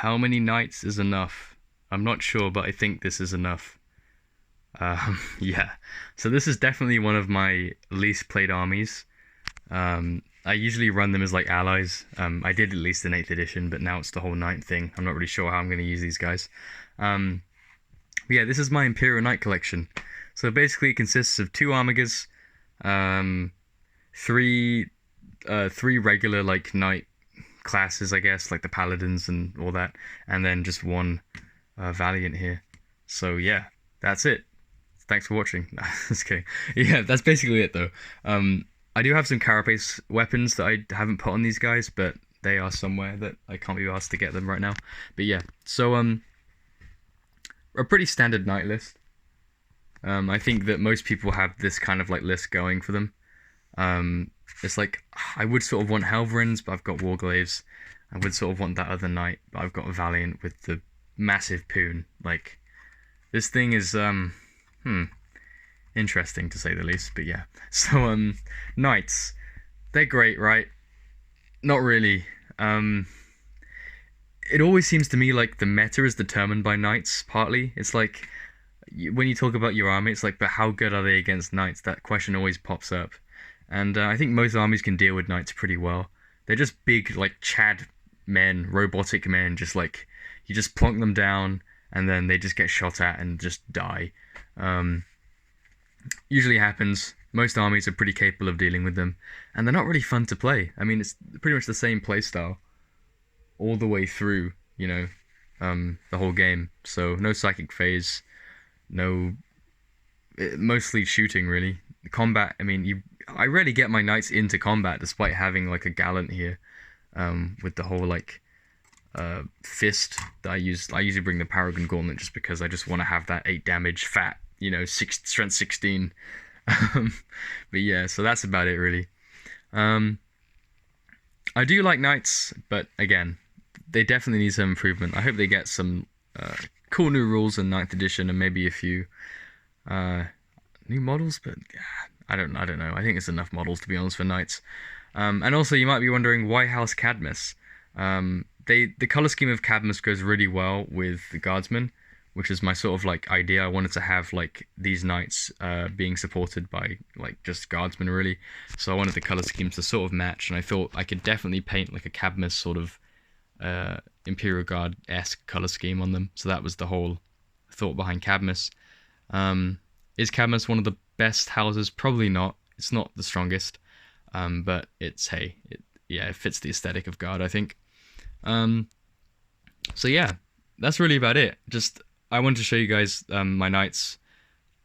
How many knights is enough? I'm not sure, but I think this is enough. Yeah. So this is definitely one of my least played armies. I usually run them as like allies. I did at least in 8th edition, but now it's the whole knight thing. I'm not really sure how I'm going to use these guys. Um, but yeah, this is my Imperial Knight collection. So basically, it consists of 2 Armigers, um, three three regular like knight classes, I guess, like the paladins and all that, and then just one valiant here. So yeah, that's it. Thanks for watching. Just kidding. Yeah, that's basically it though. I do have some carapace weapons that I haven't put on these guys, but they are somewhere that I can't be asked to get them right now. But yeah, so a pretty standard knight list. I think that most people have this kind of like list going for them. It's like I would sort of want Helverins, but I've got Warglaves. I would sort of want that other knight, but I've got a Valiant with the massive poon. Like this thing is interesting to say the least. But yeah, so knights, they're great, right? Not really. It always seems to me like the meta is determined by knights. Partly, it's like when you talk about your army, it's like, but how good are they against knights? That question always pops up. And I think most armies can deal with knights pretty well. They're just big, like, Chad men, robotic men, just like, you just plonk them down, and then they just get shot at and just die. Usually happens. Most armies are pretty capable of dealing with them, and they're not really fun to play. I mean, it's pretty much the same playstyle all the way through, the whole game. So, no psychic phase, no... mostly shooting, really. Combat, I mean, I rarely get my knights into combat despite having like a gallant here, with the whole like fist that I use. I usually bring the Paragon Gauntlet just because I just want to have that 8 damage fat, strength 16. But yeah, so that's about it really. I do like knights, but again, they definitely need some improvement. I hope they get some cool new rules in 9th edition and maybe a few new models, but I don't know. I think it's enough models to be honest for knights. And also, you might be wondering why House Cadmus. The color scheme of Cadmus goes really well with the Guardsmen, which is my sort of like idea. I wanted to have like these knights being supported by like just Guardsmen really. So I wanted the color schemes to sort of match, and I thought I could definitely paint like a Cadmus sort of Imperial Guard-esque color scheme on them. So that was the whole thought behind Cadmus. Is Cadmus one of the best houses? Probably not. It's not the strongest, but it fits the aesthetic of Guard, I think. So yeah, that's really about it. Just I wanted to show you guys my knights.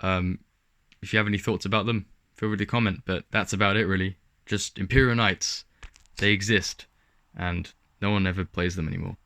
If you have any thoughts about them, feel free to comment. But that's about it, really. Just Imperial Knights. They exist, and no one ever plays them anymore.